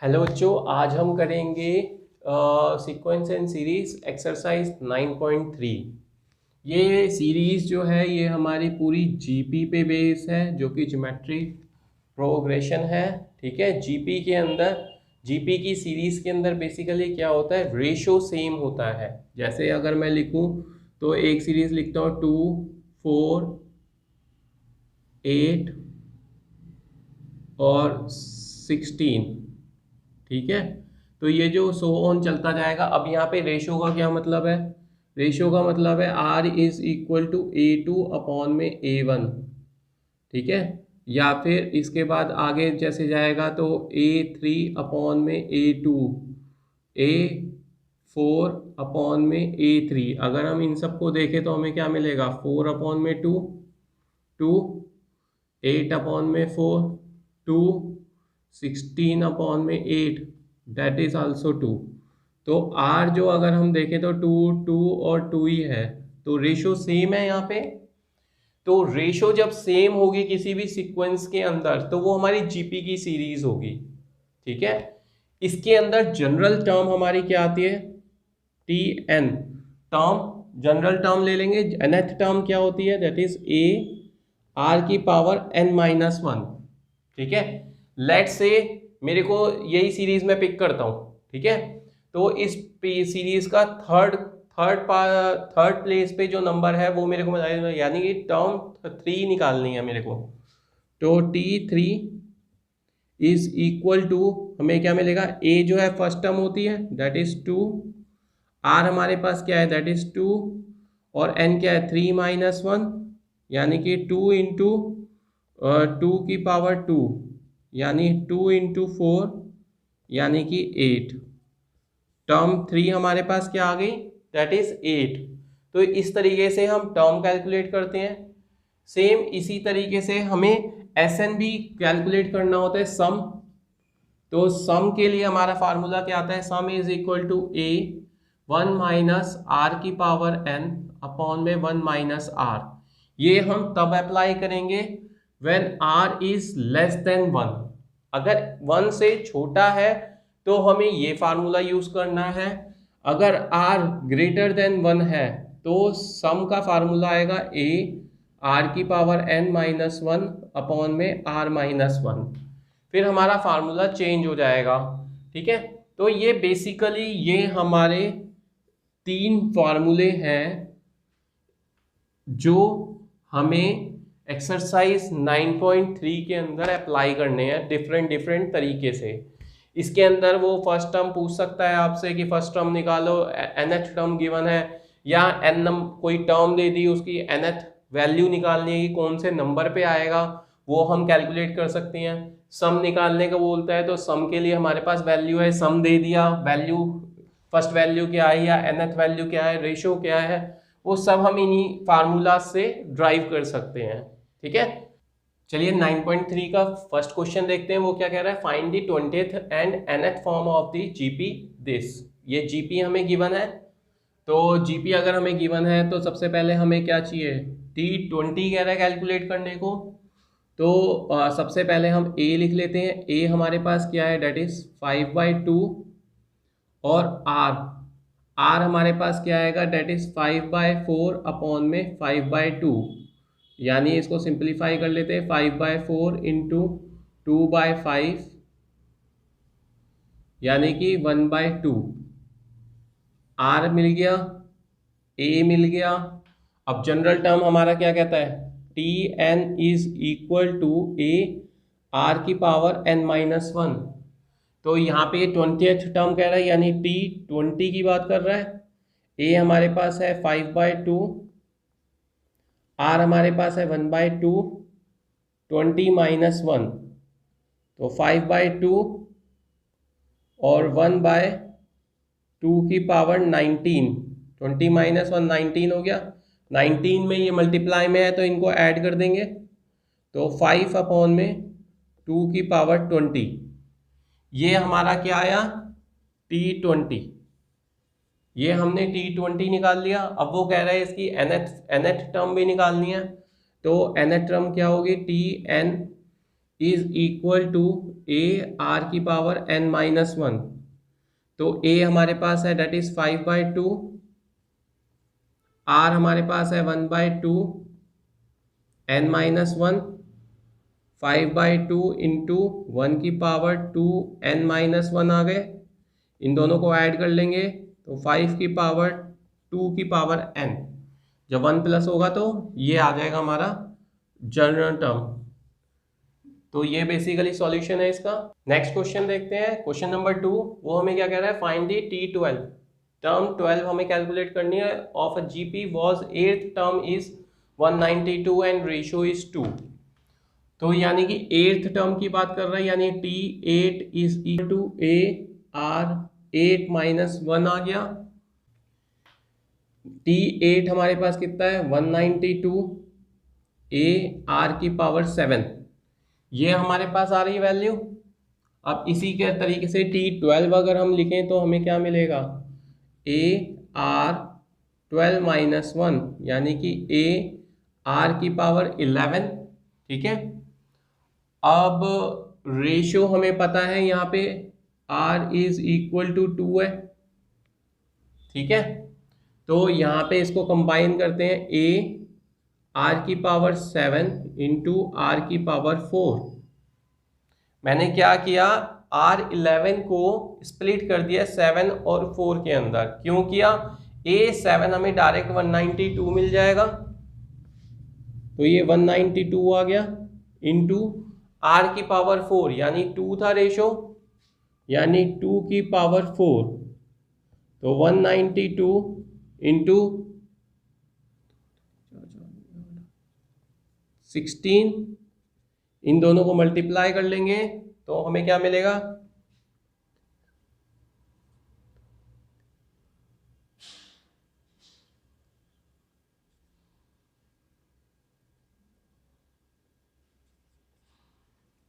Hello बच्चों, आज हम करेंगे सीक्वेंस एंड सीरीज एक्सरसाइज 9.3। ये सीरीज जो है ये हमारी पूरी जीपी पे बेस है, जो कि ज्योमेट्री प्रोग्रेशन है। ठीक है, जीपी के अंदर जीपी की सीरीज के अंदर बेसिकली क्या होता है, रेशो सेम होता है। जैसे अगर मैं लिखूं तो एक सीरीज लिखता हूँ 2, 4, 8 और 16। ठीक है, तो ये जो सो ऑन चलता जाएगा। अब यहाँ पे रेशो का क्या मतलब है? रेशो का मतलब है R is equal to A2 upon में A1। ठीक है, या फिर इसके बाद आगे जैसे जाएगा तो A3 अपॉन में A2, A4 अपॉन में A3। अगर हम इन सबको देखें तो हमें क्या मिलेगा? 4 अपॉन में 2, 2, 8 अपॉन में 4, 2, 16 अपॉन में 8, दैट इज आल्सो 2। तो R जो अगर हम देखें तो 2, 2 और 2 ही है, तो रेशो सेम है यहाँ पे। तो रेशो जब सेम होगी किसी भी सीक्वेंस के अंदर तो वो हमारी जीपी की सीरीज होगी। ठीक है, इसके अंदर जनरल टर्म हमारी क्या आती है? T n term, general term ले लेंगे। nth टर्म क्या होती है? दैट इज ए आर की पावर n-1। ठीक है, लेट से मेरे को यही सीरीज में पिक करता हूं। ठीक है, तो इस सीरीज का थर्ड प्लेस पे जो नंबर है वो मेरे को बताइए, यानी कि टर्म 3 निकालनी है मेरे को। तो T3 इज इक्वल टू, हमें क्या मिलेगा? A जो है फर्स्ट टर्म होती है, दैट इज 2। R हमारे पास क्या है? That is 2। और N क्या है? 3-1, यानी कि 2 इंटू 2 की पावर 2, यानी 2 इंटू 4, यानी कि 8। टर्म 3 हमारे पास क्या आ गई? That is 8। तो इस तरीके से हम टर्म कैलकुलेट करते हैं। सेम इसी तरीके से हमें SN भी कैलकुलेट करना होता है, सम। तो सम के लिए हमारा फार्मूला क्या आता है? Sum is equal to A 1 minus r की पावर n अपॉन में 1 माइनस आर। ये हम तब अप्लाई करेंगे when r is less than 1। अगर 1 से छोटा है तो हमें ये फार्मूला यूज करना है। अगर r ग्रेटर देन 1 है तो सम का फार्मूला आएगा a r की पावर n-1 अपॉन में r-1। फिर हमारा फार्मूला चेंज हो जाएगा। ठीक है, तो ये बेसिकली ये हमारे 3 फार्मूले हैं जो हमें एक्सरसाइज 9.3 के अंदर अप्लाई करने हैं डिफरेंट डिफरेंट तरीके से। इसके अंदर वो फर्स्ट टर्म पूछ सकता है आपसे कि फर्स्ट टर्म निकालो, nth टर्म गिवन है, या कोई टर्म दे दी, उसकी nth वैल्यू निकालनी है कि कौन से नंबर पे आएगा, वो हम कैलकुलेट कर सकते हैं। सम निकालने का बोलता है तो सम के लिए हमारे पास वैल्यू है, सम दे दिया, वैल्यू फर्स्ट वैल्यू क्या है या nth वैल्यू क्या है, रेशो क्या है, वो सब हम इन्हीं फार्मूला से ड्राइव कर सकते हैं। ठीक है, चलिए 9.3 का फर्स्ट क्वेश्चन देखते हैं। वो क्या कह रहा है? Find the 20th and nth form of the GP this. ये जीपी हमें गिवन है, तो जीपी अगर हमें गिवन है तो सबसे पहले हमें क्या चाहिए? T20 कह रहा है कैलकुलेट करने को। तो सबसे पहले हम a लिख लेते हैं। a हमारे पास क्या है? That is 5/2। और r हमारे पास क्या आएगा? डेट इज 5/4 अपॉन में 5/2, यानी इसको सिंप्लीफाई कर लेते हैं। 5/4 इंटू 2/5, यानी कि 1/2। r मिल गया, a मिल गया। अब जनरल टर्म हमारा क्या कहता है? Tn is equal to a r की पावर n-1। तो यहाँ पे 20th टर्म कह रहा है, यानी T20 की बात कर रहा है। a हमारे पास है 5/2, r हमारे पास है 1/2, 20-1, तो 5/2 और 1/2 की पावर 19, 20-1 19 हो गया। 19 में ये मल्टीप्लाई में है तो इनको ऐड कर देंगे, तो 5 अपॉन में 2 की पावर 20। ये हमारा क्या आया? T20। ये हमने T20 निकाल लिया। अब वो कह रहा है इसकी nth टर्म भी निकालनी है। तो nth टर्म क्या होगी? Tn is equal to A R की पावर n माइनस वन। तो a हमारे पास है डेट इज 5/2, r हमारे पास है 1/2, n माइनस वन, 5/2 इंटू 1 की पावर 2n माइनस वन आ गए। इन दोनों को ऐड कर लेंगे तो 5 की पावर 2 की पावर n, जब 1 प्लस होगा तो ये आ जाएगा हमारा जनरल टर्म। तो ये बेसिकली सॉल्यूशन है इसका। नेक्स्ट क्वेश्चन देखते हैं, क्वेश्चन नंबर 2। वो हमें क्या कह रहा है, फाइंड दी T12 टर्म 12 हमें कैलकुलेट करनी है of a GP was eighth term is 192 and ratio is 2। तो यानी कि एट्थ टर्म की बात कर रहे हैं, यानी T8 is equal to A r 8 minus 1 आ गया। T8 हमारे पास कितना है 192, ए आर की पावर 7, ये हमारे पास आ रही वैल्यू। अब इसी के तरीके से T12 अगर हम लिखें तो हमें क्या मिलेगा, ए आर 12 माइनस 1 यानी कि ए आर की पावर 11। ठीक है, अब रेशियो हमें पता है यहाँ पे r इज इक्वल टू 2 है। ठीक है, तो यहाँ पे इसको कंबाइन करते हैं, a r की पावर 7 इंटू आर की पावर 4। मैंने क्या किया, R11 को स्प्लिट कर दिया 7 और 4 के अंदर। क्यों किया, A7 हमें डायरेक्ट 192 मिल जाएगा, तो ये 192 आ गया, इंटू R की पावर 4 यानी 2 था रेशो, यानी 2 की पावर 4, तो 192 इंटू 16, इन दोनों को मल्टीप्लाई कर लेंगे तो हमें क्या मिलेगा,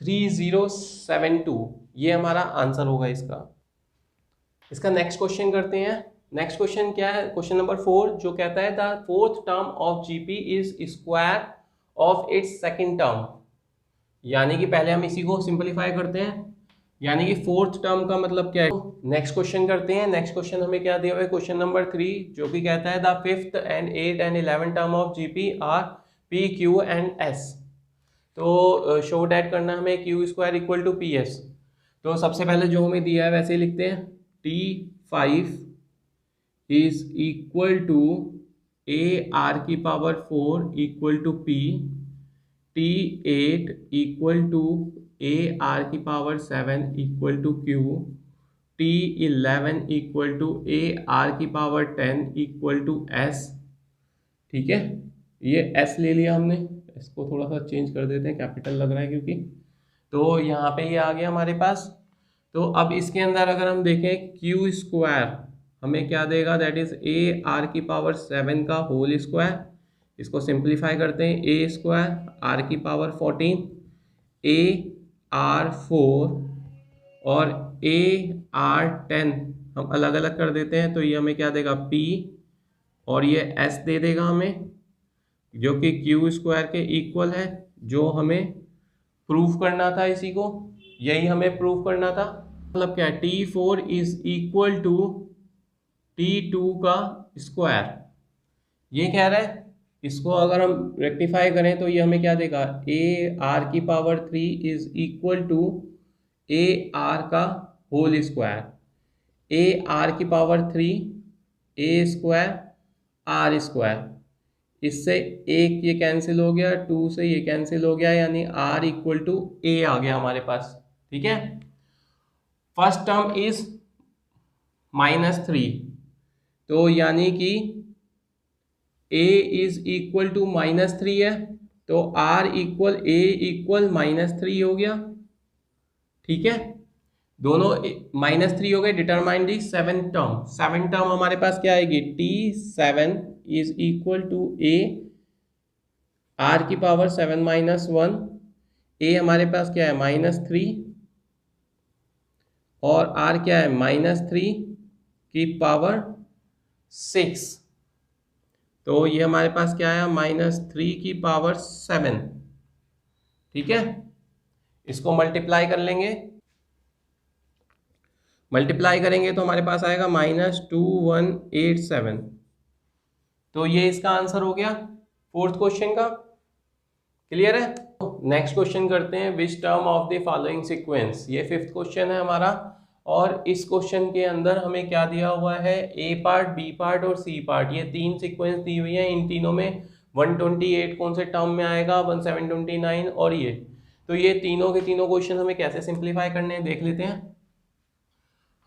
$3072। ये हमारा आंसर होगा इसका नेक्स्ट क्वेश्चन करते हैं। नेक्स्ट क्वेश्चन क्या है, क्वेश्चन नंबर 4, जो कहता है the fourth term of GP is square of its second term. यानी कि पहले हम इसी को सिंपलीफाई करते हैं, यानी कि फोर्थ टर्म का मतलब क्या है। नेक्स्ट क्वेश्चन करते हैं। नेक्स्ट क्वेश्चन हमें क्या दिया हुआ है, क्वेश्चन नंबर 3, जो कि कहता है the fifth and 8 and 11 term of GP are p q and s. तो शो डैट करना हमें q square equal to p s. तो सबसे पहले जो हमें दिया है वैसे ही लिखते हैं, T5 is equal to A R की power 4 equal to P, T8 equal to A R की power 7 equal to Q, T11 equal to A R की पावर 10 इक्वल टू एस। ठीक है, ये एस ले लिया हमने, इसको थोड़ा सा चेंज कर देते हैं, कैपिटल लग रहा है क्योंकि। तो यहाँ पे ये आ गया हमारे पास। तो अब इसके अंदर अगर हम देखें क्यू स्क्वायर हमें क्या देगा, दैट इज ए आर की पावर 7 का होल स्क्वायर। इसको सिंप्लीफाई करते हैं, ए स्क्वायर आर की पावर 14, ए आर 4 और ए आर 10 हम अलग अलग कर देते हैं, तो ये हमें क्या देगा, पी, और ये एस दे देगा हमें, जो कि क्यू स्क्वायर के इक्वल है। जो हमें प्रूफ करना था, इसी को यही हमें प्रूफ करना था। मतलब क्या है, T4 is equal to T2 का स्क्वायर, ये कह रहा है। इसको अगर हम रेक्टिफाई करें तो ये हमें क्या देगा, ए आर की power 3 is equal to A r का होल स्क्वायर, ए आर की power 3 a square r square, इससे एक ये कैंसिल हो गया, 2 से ये कैंसिल हो गया, यानी r इक्वल टू ए आ गया हमारे पास। ठीक है, फर्स्ट टर्म इज -3, तो यानी कि a इज इक्वल टू -3 है, तो r इक्वल a इक्वल -3 हो गया। ठीक है, दोनों -3 हो गए। डिटरमाइन दी सेवन टर्म हमारे पास क्या आएगी, T7 is equal to A R की पावर 7 माइनस 1, ए हमारे पास क्या है -3 और आर क्या है -3 की पावर 6, तो ये हमारे पास क्या आया, -3 की पावर 7। ठीक है, इसको मल्टीप्लाई कर लेंगे, मल्टीप्लाई करेंगे तो हमारे पास आएगा -2187। तो ये इसका आंसर हो गया फोर्थ क्वेश्चन का। क्लियर है? नेक्स्ट क्वेश्चन करते हैं, which term of the following sequence. ये फिफ्थ क्वेश्चन है हमारा, और इस क्वेश्चन के अंदर हमें क्या दिया हुआ है, ए पार्ट, बी पार्ट और सी पार्ट, ये तीन सीक्वेंस दी हुई है। इन तीनों में 128 कौन से टर्म में आएगा, 1729 और ये। तो ये तीनों के तीनों क्वेश्चन हमें कैसे सिंप्लीफाई करने हैं देख लेते हैं।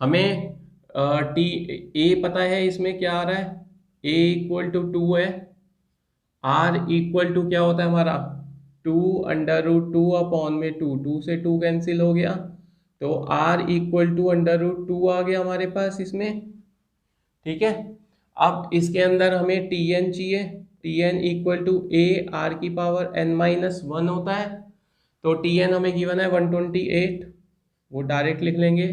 हमें टी ए पता है, इसमें क्या आ रहा है, ए इक्वल टू 2 है, आर इक्वल टू क्या होता है हमारा 2√2 अपॉन में 2, 2 से 2 कैंसिल हो गया, तो आर इक्वल टू √2 आ गया हमारे पास इसमें। ठीक है, अब इसके अंदर हमें टी एन चाहिए, T n equal to A R की पावर n-1 होता है। तो टी एन हमें गिवन है 128, वो डायरेक्ट लिख लेंगे।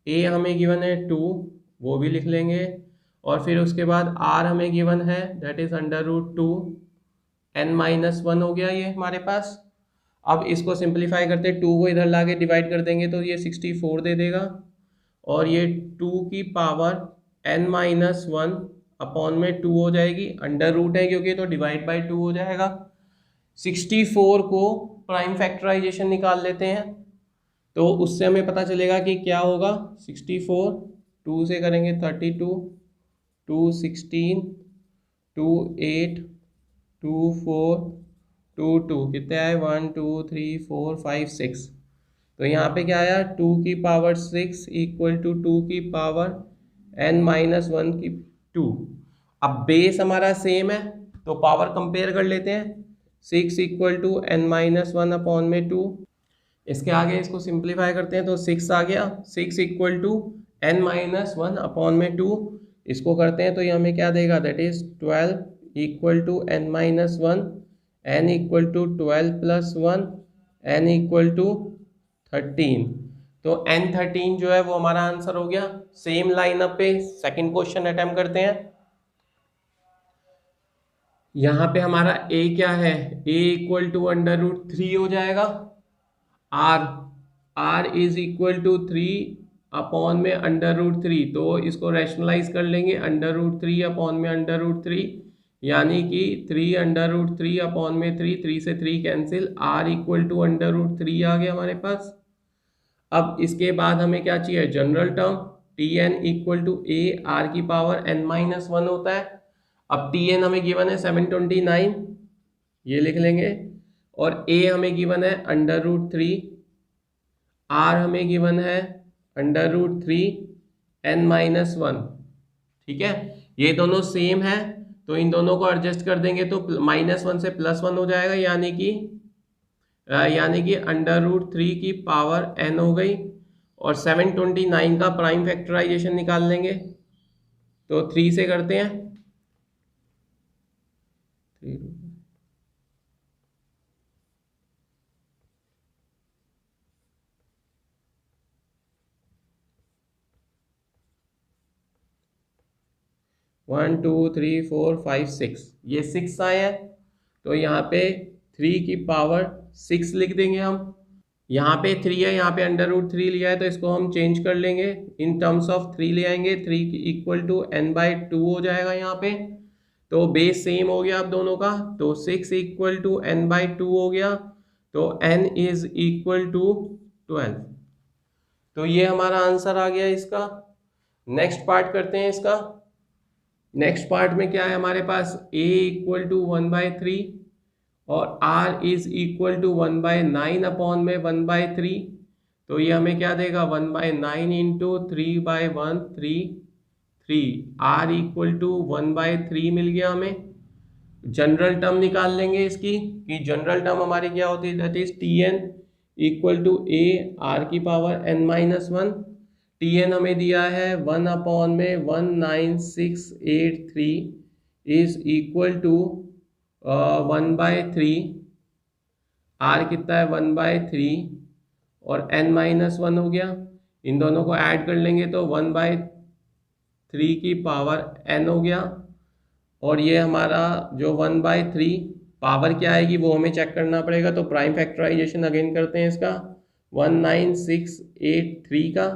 ए हमें गिवन है 2, वो भी लिख लेंगे। और फिर उसके बाद आर हमें गिवन है, दैट इज √2 n-1 हो गया ये हमारे पास। अब इसको सिंप्लीफाई करते, 2 को इधर लाके डिवाइड कर देंगे तो ये 64 दे देगा, और ये 2 की पावर n-1 अपॉन में 2 हो जाएगी, अंडर रूट है क्योंकि, तो डिवाइड बाई 2 हो जाएगा। 64 को प्राइम फैक्टराइजेशन निकाल लेते हैं, तो उससे हमें पता चलेगा कि क्या होगा। 64 2 से करेंगे 32, 2 16, 2 8, 2 4, 2 2 कितने आए, 1 2 3 4 5 6। तो यहाँ पे क्या आया, 2 की पावर 6 इक्वल टू 2 की पावर n-1 की 2। अब बेस हमारा सेम है तो पावर कंपेयर कर लेते हैं, 6 इक्वल टू n-1 अपॉन में 2। इसके आगे इसको सिंप्लीफाई करते हैं तो 6 आ गया, 6 इक्वल टू n-1 अपॉन में 2। इसको करते हैं तो ये हमें क्या देगा, that is 12 equal to n-1, n equal to 12 plus 1, n equal to 13। तो n13 जो है वो हमारा आंसर हो गया। सेम लाइनअप पे सेकंड क्वेश्चन अटेम्प्ट करते हैं। यहाँ पे हमारा a क्या है, a इक्वल टू √3 हो जाएगा, r is equal to 3 upon में √3, तो इसको रैशनलाइज कर लेंगे, √3 अपॉन में √3, यानी कि 3 अपॉन में 3 से 3 कैंसिल, r इक्वल टू √3 आ गया हमारे पास। अब इसके बाद हमें क्या चाहिए, general term, T n equal to A R की पावर n-1 होता है। अब टी एन हमें गिवन है 729, ये लिख लेंगे, और ए हमें गिवन है √3, आर हमें गिवन है √3 n-1। ठीक है, ये दोनों सेम है तो इन दोनों को एडजस्ट कर देंगे तो -1 से +1 हो जाएगा, यानी कि √3 की पावर n हो गई। और 729 का प्राइम फैक्टराइजेशन निकाल लेंगे तो 3 से करते हैं, 1 2 3 4 5 6, ये 6 आए हैं, तो यहाँ पे 3 की पावर 6 लिख देंगे हम। यहाँ पे 3 है, यहाँ पे √3 लिया है, तो इसको हम चेंज कर लेंगे, इन टर्म्स ऑफ 3 ले आएंगे, 3 इक्वल टू n/2 हो जाएगा यहाँ पे। तो बेस सेम हो गया अब दोनों का, तो 6 इक्वल टू n/2 हो गया, तो n इज इक्वल टू 12। तो ये हमारा आंसर आ गया इसका। नेक्स्ट पार्ट करते हैं इसका। नेक्स्ट पार्ट में क्या है हमारे पास, a इक्वल टू 1/3 और r is equal to 1/9 upon में 1/3। तो ये हमें क्या देगा, 1/9 इंटू 3/1 3 r इक्वल टू 1/3 मिल गया हमें। जनरल टर्म निकाल लेंगे इसकी, कि जनरल टर्म हमारी क्या होती है, that is T n equal to A R की पावर n-1। टी एन हमें दिया है 1 अपॉन में 19683 इज इक्वल टू 1/3, आर कितना है 1/3 और n-1 हो गया। इन दोनों को ऐड कर लेंगे तो 1/3 की पावर n हो गया। और ये हमारा जो 1/3 पावर क्या आएगी वो हमें चेक करना पड़ेगा, तो प्राइम फैक्टराइजेशन अगेन करते हैं इसका। 19683 का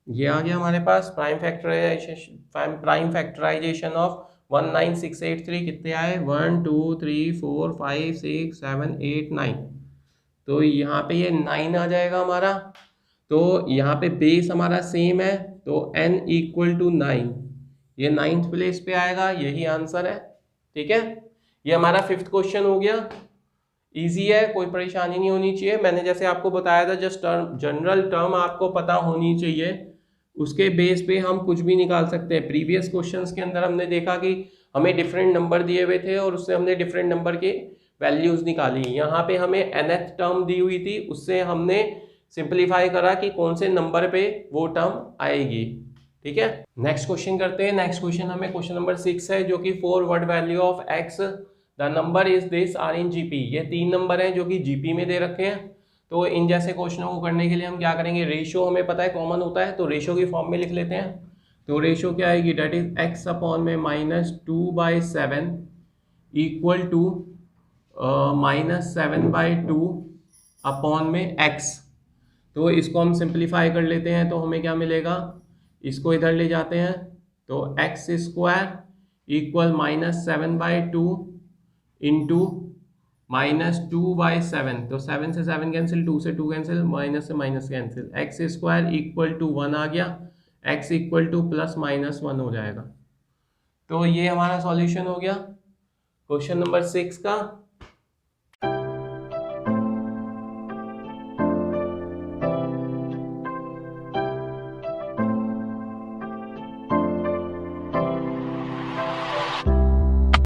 ये आ गया हमारे पास प्राइम फैक्टराइजेशन ऑफ 19683 कितने आए 1 2 3 4 5 6 7 8 9। तो यहाँ पे ये 9 आ जाएगा हमारा। तो यहाँ पे बेस हमारा सेम है तो n इक्वल टू 9, ये 9th प्लेस पे आएगा, यही आंसर है। ठीक है, ये हमारा 5th क्वेश्चन हो गया। इजी है, कोई परेशानी नहीं होनी चाहिए। मैंने जैसे आपको बताया था जस्ट जनरल टर्म आपको पता होनी चाहिए, उसके बेस पे हम कुछ भी निकाल सकते हैं। प्रीवियस क्वेश्चंस के अंदर हमने देखा कि हमें डिफरेंट नंबर दिए हुए थे और उससे हमने डिफरेंट नंबर के वैल्यूज निकाली। यहाँ पे हमें nth टर्म दी हुई थी, उससे हमने सिंप्लीफाई करा कि कौन से नंबर पे वो टर्म आएगी। ठीक है, नेक्स्ट क्वेश्चन करते हैं। नेक्स्ट क्वेश्चन हमें क्वेश्चन नंबर 6 है, जो कि forward value of x the number is this are in GP. ये 3 नंबर हैं जो कि जीपी में दे रखे हैं। तो इन जैसे क्वेश्चनों को करने के लिए हम क्या करेंगे, रेशियो हमें पता है कॉमन होता है, तो रेशियो की फॉर्म में लिख लेते हैं। तो रेशियो क्या आएगी, डेट इज x अपॉन में -2/7 इक्वल टू -7/2 अपॉन में x। तो इसको हम सिंप्लीफाई कर लेते हैं तो हमें क्या मिलेगा, इसको इधर ले जाते हैं तो x² इक्वल -7/2 इंटू -2/7। तो 7 से 7 कैंसिल, 2 से 2 कैंसिल, माइनस से minus cancel, x² equal to 1 आ गया, x इक्वल टू +-1 हो जाएगा। तो ये हमारा सॉल्यूशन हो गया क्वेश्चन नंबर 6 का।